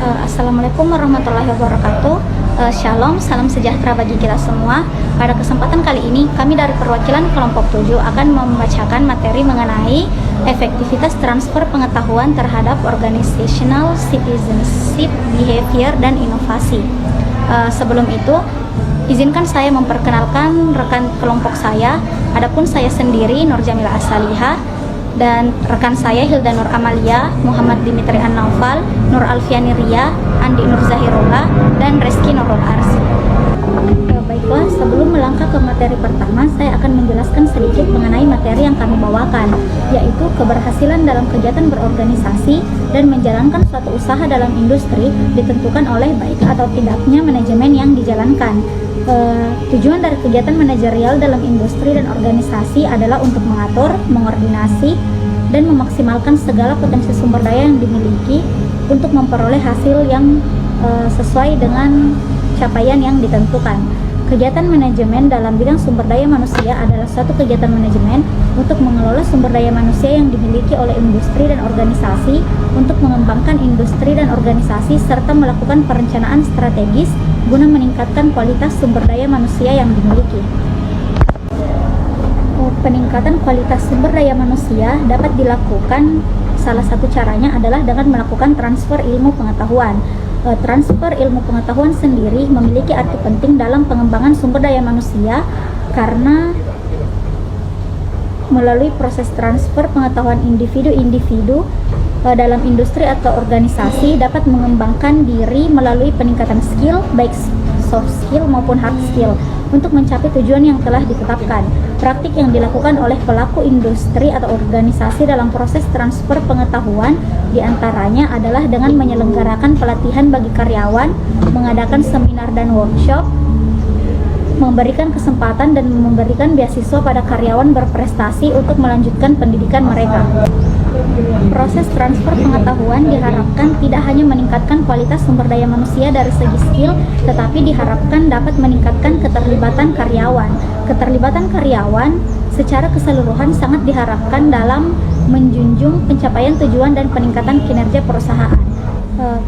Assalamualaikum warahmatullahi wabarakatuh. Shalom, salam sejahtera bagi kita semua. Pada kesempatan kali ini, kami dari perwakilan kelompok 7 akan membacakan materi mengenai efektivitas transfer pengetahuan terhadap organizational citizenship, behavior, dan inovasi. Sebelum itu, izinkan saya memperkenalkan rekan kelompok saya. Adapun saya sendiri, Nur Jamila Asaliha, dan rekan saya Hilda Nur Amalia, Muhammad Dimitri An-Naufal, Nur Alfiani Ria, Andi Nur Zahirullah, dan Reski Nurul Arsi. Baiklah, sebelum melangkah ke materi pertama, saya akan menjelaskan sedikit mengenai materi yang kami bawakan, yaitu keberhasilan dalam kegiatan berorganisasi dan menjalankan suatu usaha dalam industri ditentukan oleh baik atau tidaknya manajemen yang dijalankan. Tujuan dari kegiatan manajerial dalam industri dan organisasi adalah untuk mengatur, mengordinasi, dan memaksimalkan segala potensi sumber daya yang dimiliki untuk memperoleh hasil yang sesuai dengan capaian yang ditentukan. Kegiatan manajemen dalam bidang sumber daya manusia adalah suatu kegiatan manajemen untuk mengelola sumber daya manusia yang dimiliki oleh industri dan organisasi untuk mengembangkan industri dan organisasi serta melakukan perencanaan strategis guna meningkatkan kualitas sumber daya manusia yang dimiliki. Peningkatan kualitas sumber daya manusia dapat dilakukan, salah satu caranya adalah dengan melakukan transfer ilmu pengetahuan. Transfer ilmu pengetahuan sendiri memiliki arti penting dalam pengembangan sumber daya manusia karena melalui proses transfer pengetahuan individu-individu dalam industri atau organisasi dapat mengembangkan diri melalui peningkatan skill, baik soft skill maupun hard skill, untuk mencapai tujuan yang telah ditetapkan. Praktik yang dilakukan oleh pelaku industri atau organisasi dalam proses transfer pengetahuan diantaranya adalah dengan menyelenggarakan pelatihan bagi karyawan, mengadakan seminar dan workshop, memberikan kesempatan dan memberikan beasiswa pada karyawan berprestasi untuk melanjutkan pendidikan mereka. Proses transfer pengetahuan diharapkan tidak hanya meningkatkan kualitas sumber daya manusia dari segi skill, tetapi diharapkan dapat meningkatkan keterlibatan karyawan. Keterlibatan karyawan secara keseluruhan sangat diharapkan dalam menjunjung pencapaian tujuan dan peningkatan kinerja perusahaan.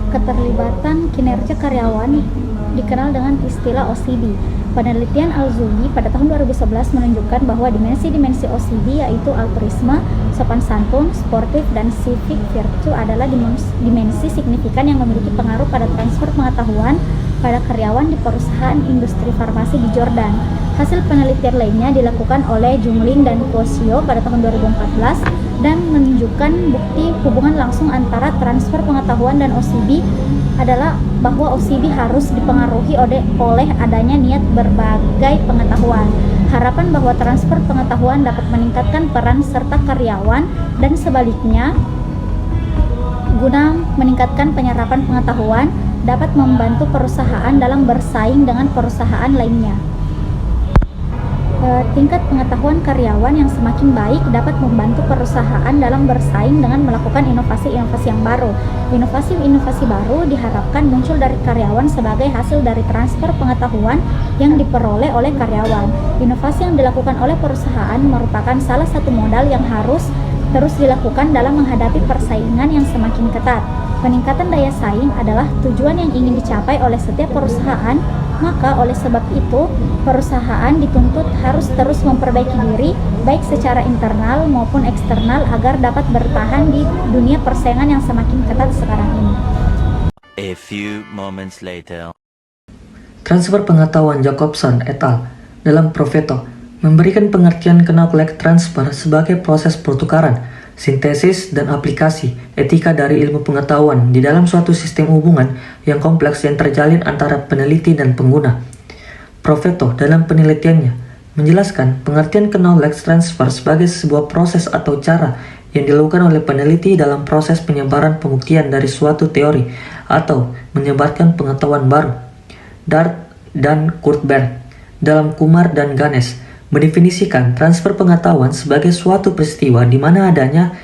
Keterlibatan kinerja karyawan dikenal dengan istilah OCD. Penelitian Al-Zubi pada tahun 2011 menunjukkan bahwa dimensi-dimensi OCD yaitu altruisme, sopan santun, sportif, dan civic virtue adalah dimensi signifikan yang memiliki pengaruh pada transfer pengetahuan pada karyawan di perusahaan industri farmasi di Jordan. Hasil penelitian lainnya dilakukan oleh Jungling dan Kosio pada tahun 2014 dan menunjukkan bukti hubungan langsung antara transfer pengetahuan dan OCD adalah bahwa OCD harus dipengaruhi oleh adanya niat berbagai pengetahuan. Harapan bahwa transfer pengetahuan dapat meningkatkan peran serta karyawan dan sebaliknya guna meningkatkan penyerapan pengetahuan dapat membantu perusahaan dalam bersaing dengan perusahaan lainnya. Tingkat pengetahuan karyawan yang semakin baik dapat membantu perusahaan dalam bersaing dengan melakukan inovasi-inovasi yang baru. Inovasi-inovasi baru diharapkan muncul dari karyawan sebagai hasil dari transfer pengetahuan yang diperoleh oleh karyawan. Inovasi yang dilakukan oleh perusahaan merupakan salah satu modal yang harus terus dilakukan dalam menghadapi persaingan yang semakin ketat. Peningkatan daya saing adalah tujuan yang ingin dicapai oleh setiap perusahaan, maka oleh sebab itu perusahaan dituntut harus terus memperbaiki diri baik secara internal maupun eksternal agar dapat bertahan di dunia persaingan yang semakin ketat sekarang ini. A few moments later. Transfer pengetahuan Jacobson et al. Dalam Profeto memberikan pengertian knowledge transfer sebagai proses pertukaran, sintesis, dan aplikasi etika dari ilmu pengetahuan di dalam suatu sistem hubungan yang kompleks yang terjalin antara peneliti dan pengguna. Profeto dalam penelitiannya menjelaskan pengertian knowledge transfer sebagai sebuah proses atau cara yang dilakukan oleh peneliti dalam proses penyebaran pembuktian dari suatu teori atau menyebarkan pengetahuan baru. Dart dan Kurzberg dalam Kumar dan Ganesh mendefinisikan transfer pengetahuan sebagai suatu peristiwa di mana adanya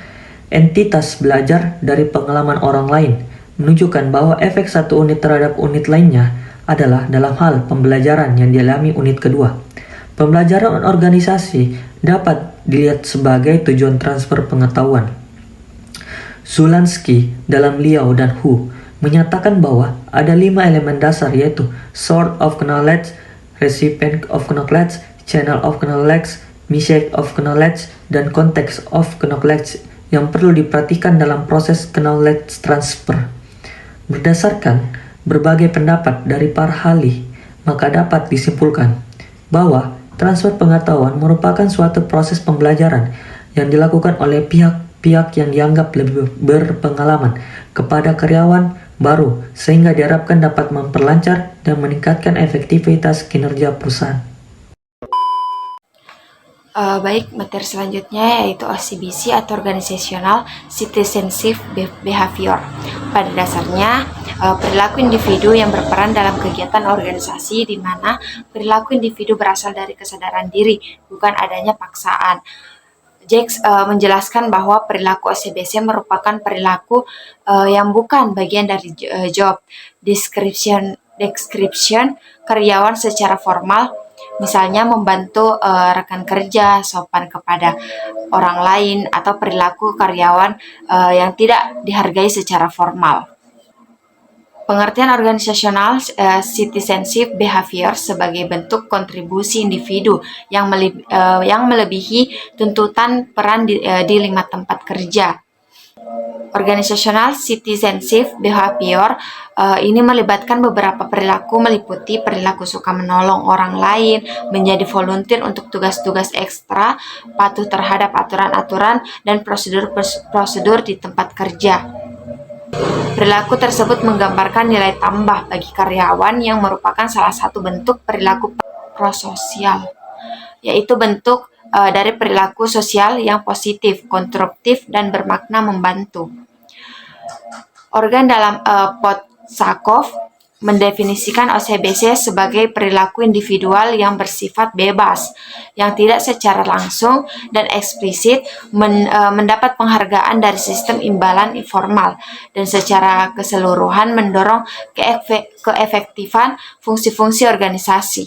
entitas belajar dari pengalaman orang lain, menunjukkan bahwa efek satu unit terhadap unit lainnya adalah dalam hal pembelajaran yang dialami unit kedua. Pembelajaran organisasi dapat dilihat sebagai tujuan transfer pengetahuan. Zulansky dalam Liao dan Hu menyatakan bahwa ada 5 elemen dasar, yaitu source of knowledge, recipient of knowledge, channel of knowledge, message of knowledge, dan context of knowledge yang perlu diperhatikan dalam proses knowledge transfer. Berdasarkan berbagai pendapat dari para ahli, maka dapat disimpulkan bahwa transfer pengetahuan merupakan suatu proses pembelajaran yang dilakukan oleh pihak-pihak yang dianggap lebih berpengalaman kepada karyawan baru, sehingga diharapkan dapat memperlancar dan meningkatkan efektivitas kinerja perusahaan. Baik, materi selanjutnya yaitu OCBC atau Organizational Citizenship Behavior. Pada dasarnya, perilaku individu yang berperan dalam kegiatan organisasi di mana perilaku individu berasal dari kesadaran diri, bukan adanya paksaan. Jacques menjelaskan bahwa perilaku OCBC merupakan perilaku yang bukan bagian dari job description karyawan secara formal, misalnya membantu rekan kerja, sopan kepada orang lain, atau perilaku karyawan yang tidak dihargai secara formal. Pengertian organisasional citizenship behavior sebagai bentuk kontribusi individu yang melebihi tuntutan peran di 5 tempat kerja. Organizational citizenship behavior ini melibatkan beberapa perilaku, meliputi perilaku suka menolong orang lain, menjadi volunteer untuk tugas-tugas ekstra, patuh terhadap aturan-aturan dan prosedur di tempat kerja. Perilaku tersebut menggambarkan nilai tambah bagi karyawan yang merupakan salah satu bentuk perilaku prososial, yaitu bentuk dari perilaku sosial yang positif, konstruktif, dan bermakna membantu. Organ dalam Podsakov mendefinisikan OCBC sebagai perilaku individual yang bersifat bebas, yang tidak secara langsung dan eksplisit mendapat penghargaan dari sistem imbalan informal, dan secara keseluruhan mendorong keefektifan fungsi-fungsi organisasi.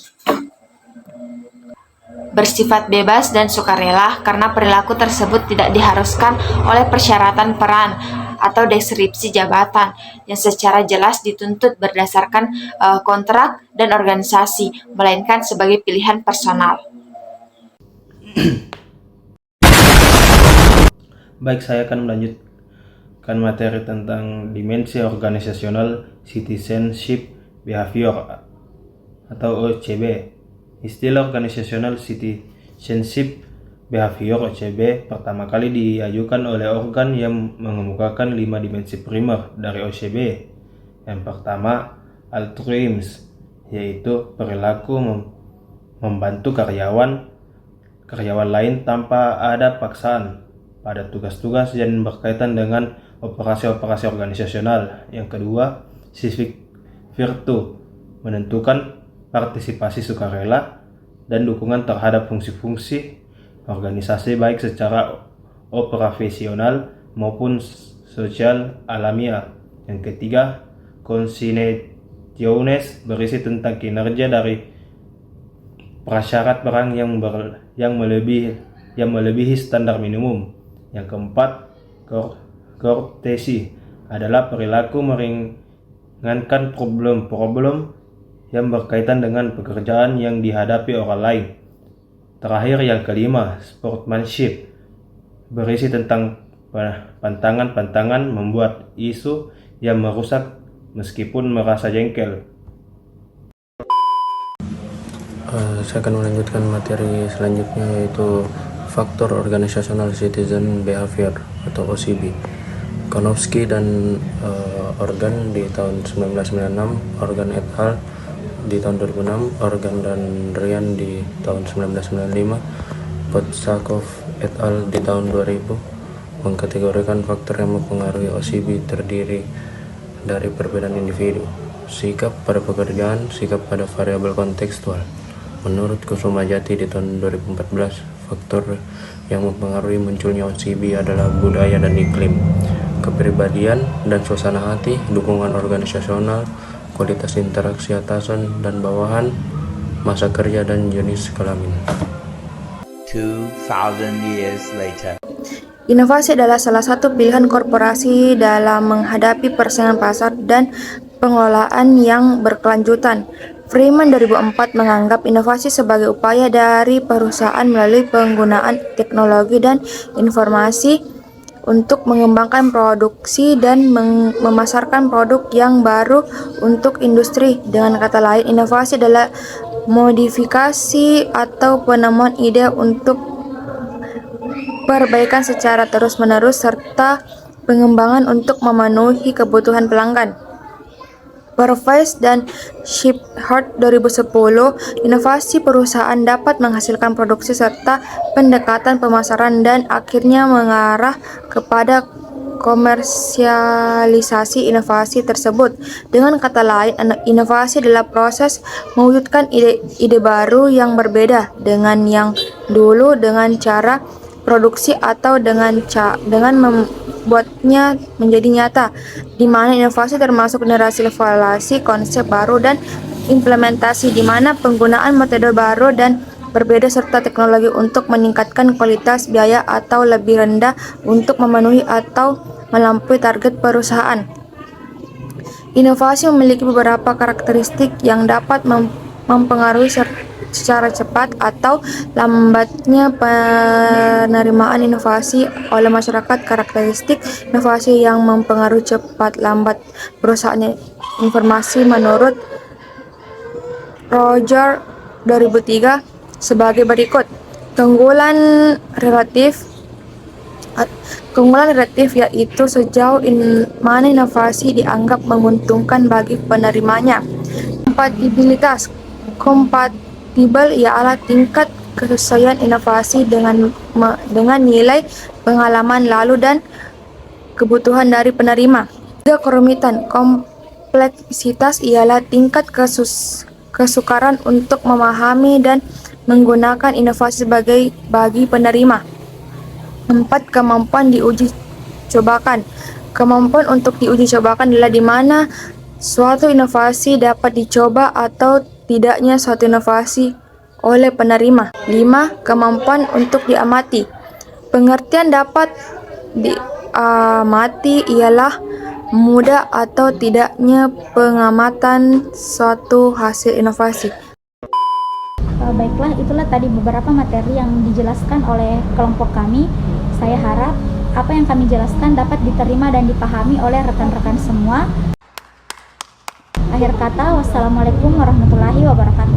Bersifat bebas dan sukarela karena perilaku tersebut tidak diharuskan oleh persyaratan peran atau deskripsi jabatan yang secara jelas dituntut berdasarkan kontrak dan organisasi, melainkan sebagai pilihan personal. Baik, saya akan melanjutkan materi tentang dimensi organisasional citizenship behavior atau OCB. Istilah organisasional citizenship behavior OCB pertama kali diajukan oleh organ yang mengemukakan 5 dimensi primer dari OCB. Yang pertama, altruism, yaitu perilaku membantu karyawan lain tanpa ada paksaan pada tugas-tugas yang berkaitan dengan operasi-operasi organisasional. Yang kedua, civic virtue, menentukan partisipasi sukarela dan dukungan terhadap fungsi-fungsi organisasi baik secara operasional maupun sosial alamiah. Yang ketiga, consignationes, berisi tentang kinerja dari prasyarat perang yang melebihi standar minimum. Yang keempat, courtesy, adalah perilaku meringankan problem yang berkaitan dengan pekerjaan yang dihadapi orang lain. Terakhir, yang kelima, sportsmanship, berisi tentang pantangan-pantangan membuat isu yang merusak meskipun merasa jengkel. Saya akan melanjutkan materi selanjutnya, yaitu faktor organizational citizen behavior atau OCB. Konowski dan Organ di tahun 1996, Organ et al. Di tahun 2006, Organ dan Ryan di tahun 1995, Podsakov et al. Di tahun 2000 mengkategorikan faktor yang mempengaruhi OCB terdiri dari perbedaan individu, sikap pada pekerjaan, sikap pada variabel kontekstual. Menurut Kusumajati di tahun 2014, faktor yang mempengaruhi munculnya OCB adalah budaya dan iklim, kepribadian dan suasana hati, dukungan organisasional, kualitas interaksi atasan dan bawahan, masa kerja, dan jenis kelamin. 2000 years later. Inovasi adalah salah satu pilihan korporasi dalam menghadapi persaingan pasar dan pengelolaan yang berkelanjutan. Freeman 2004 menganggap inovasi sebagai upaya dari perusahaan melalui penggunaan teknologi dan informasi untuk mengembangkan produksi dan memasarkan produk yang baru untuk industri. Dengan kata lain, inovasi adalah modifikasi atau penemuan ide untuk perbaikan secara terus-menerus serta pengembangan untuk memenuhi kebutuhan pelanggan. Purvis dan Shepherd 2010, inovasi perusahaan dapat menghasilkan produksi serta pendekatan pemasaran dan akhirnya mengarah kepada komersialisasi inovasi tersebut. Dengan kata lain, inovasi adalah proses mewujudkan ide baru yang berbeda dengan yang dulu dengan cara produksi atau dengan membuatnya menjadi nyata, di mana inovasi termasuk generasi evaluasi konsep baru dan implementasi, di mana penggunaan metode baru dan berbeda serta teknologi untuk meningkatkan kualitas, biaya atau lebih rendah untuk memenuhi atau melampaui target perusahaan. Inovasi memiliki beberapa karakteristik yang dapat mempengaruhi secara cepat atau lambatnya penerimaan inovasi oleh masyarakat. Karakteristik inovasi yang mempengaruhi cepat lambat perusahaan informasi menurut Roger 2003 sebagai berikut. Keunggulan relatif yaitu sejauh mana inovasi dianggap menguntungkan bagi penerimanya. Kompatibel ialah tingkat kesesuaian inovasi dengan nilai pengalaman lalu dan kebutuhan dari penerima. Kerumitan, kompleksitas ialah tingkat kesukaran untuk memahami dan menggunakan inovasi bagi penerima. 4. Kemampuan diuji cobakan. Kemampuan untuk diuji cobakan adalah di mana suatu inovasi dapat dicoba atau tidaknya suatu inovasi oleh penerima. 5. Kemampuan untuk diamati. Pengertian dapat diamati ialah mudah atau tidaknya pengamatan suatu hasil inovasi. Baiklah, itulah tadi beberapa materi yang dijelaskan oleh kelompok kami. Saya harap apa yang kami jelaskan dapat diterima dan dipahami oleh rekan-rekan semua. Akhir kata, wassalamualaikum warahmatullahi wabarakatuh.